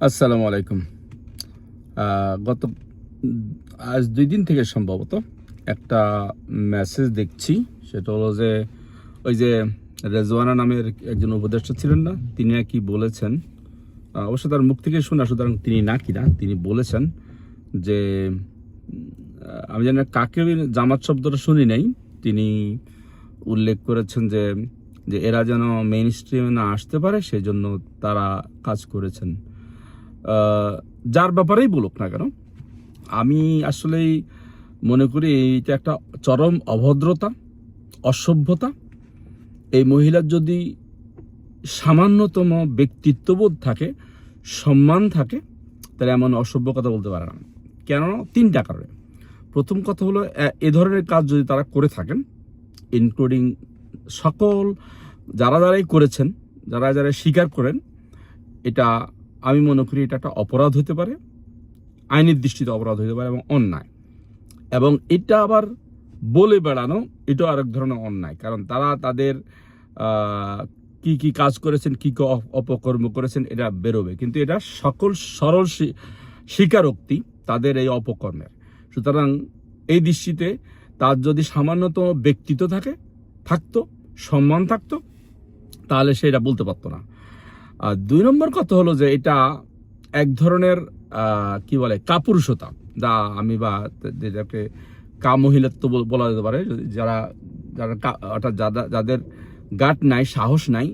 আসসালামু আলাইকুম। গত আজ ২ দিন থেকে সম্ভবত একটা মেসেজ দেখছি। সেটা হলো যে ওই যে রেজওয়ানা নামের একজন উপদেষ্টা ছিলেন না? তিনি নাকি বলেছেন, অবশ্য তার মুখ থেকে শোনা, সুতরাং তিনি নাকি না, তিনি বলেছেন যে আমি জানি না কাকে জামাত শব্দটা শুনি নাই। তিনি উল্লেখ করেছেন যে যে এরা যেন মেইন স্ট্রিমে না আসতে পারে সেজন্য তারা কাজ করেছেন। যার ব্যাপারেই বলুক না কেন, আমি আসলেই মনে করি এইটা একটা চরম অভদ্রতা, অসভ্যতা। এই মহিলার যদি সামান্যতম ব্যক্তিত্ববোধ থাকে, সম্মান থাকে, তাহলে এমন অসভ্য কথা বলতে পারে না। কেন? ৩টা কারণে। প্রথম কথা হলো, এ ধরনের কাজ যদি তারা করে থাকেন, ইনক্লুডিং সকল যারাই করেছেন, যারা স্বীকার করেন, এটা আমি মনে করি এটা একটা অপরাধ হতে পারে, আইনের দৃষ্টিতে অপরাধ হতে পারে এবং অন্যায়। এবং এটা আবার বলে বেড়ানো, এটাও আরেক ধরনের অন্যায়। কারণ তারা তাদের কি কি কাজ করেছেন, কি কি অপকর্ম করেছেন, এটা বেরোবে। কিন্তু এটা সকল সরল স্বীকারোক্তি তাদের এই অপকর্মের। সুতরাং এই দৃষ্টিতে তার যদি সামান্যতম ব্যক্তিত্ব থাকতো, সম্মান থাকতো, তাহলে সে এটা বলতে পারতো না। আর ২ নম্বর কথা হলো যে এটা এক ধরনের কি বলে কাপুরুষতা, যা আমি বা যেটাকে কামহিলাত্ব বলা যেতে পারে। যারা যারা অর্থাৎ যাদের গাট নাই, সাহস নাই,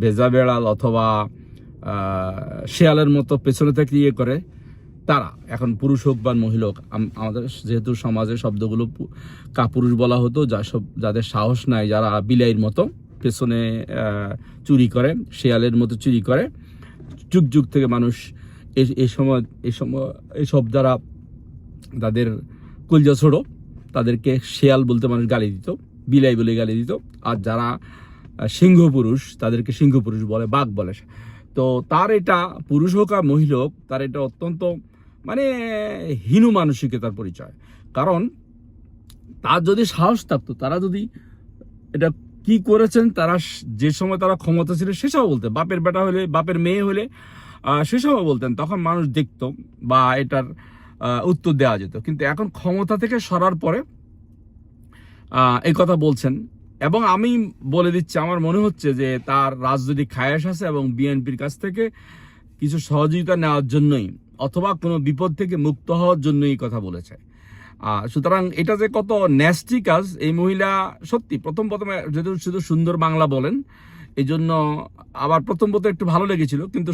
ভেজা বেড়াল অথবা শেয়ালের মতো পেছনে থেকে ইয়ে করে, তারা এখন পুরুষ হোক বা মহিলা হোক, আমাদের যেহেতু সমাজে শব্দগুলো কাপুরুষ বলা হতো, যাদের সাহস নাই, যারা বিলাইয়ের মতো পেছনে চুরি করে, শেয়ালের মতো চুরি করে। যুগ যুগ থেকে মানুষ এইসব যারা তাদের কলজা ছোড়ো, তাদেরকে শেয়াল বলতে মানুষ গালি দিত, বিলাই বলে গালি দিত। আর যারা সিংহ পুরুষ, তাদেরকে সিংহ পুরুষ বলে, বাঘ বলে। তো তার এটা, পুরুষ হোক আর মহিলা হোক, তার এটা অত্যন্ত মানে হীন মানসিকতার পরিচয়। কারণ তার যদি সাহস থাকতো, তারা যদি এটা কি করেছেন, তারা যে সময় তারা ক্ষমতা ছিল সে সময় বলতেন। বাপের বেটা হলে, বাপের মেয়ে হলে সে সময় বলতেন, তখন মানুষ দেখতো বা এটার উত্তর দেওয়া যেত। কিন্তু এখন ক্ষমতা থেকে সরার পরে এই কথা বলছেন। এবং আমি বলে দিচ্ছি, আমার মনে হচ্ছে যে তার রাজনৈতিক খায়াস আছে এবং বিএনপির কাছ থেকে কিছু সহযোগিতা নেওয়ার জন্যই, অথবা কোনো বিপদ থেকে মুক্ত হওয়ার জন্যই এই কথা বলেছে। সুতরাং এটা যে কত ন্যাস্টি কাজ, এই মহিলা সত্যি প্রথমে যেহেতু শুধু সুন্দর বাংলা বলেন, এই জন্য আবার প্রথম একটু ভালো লেগেছিল, কিন্তু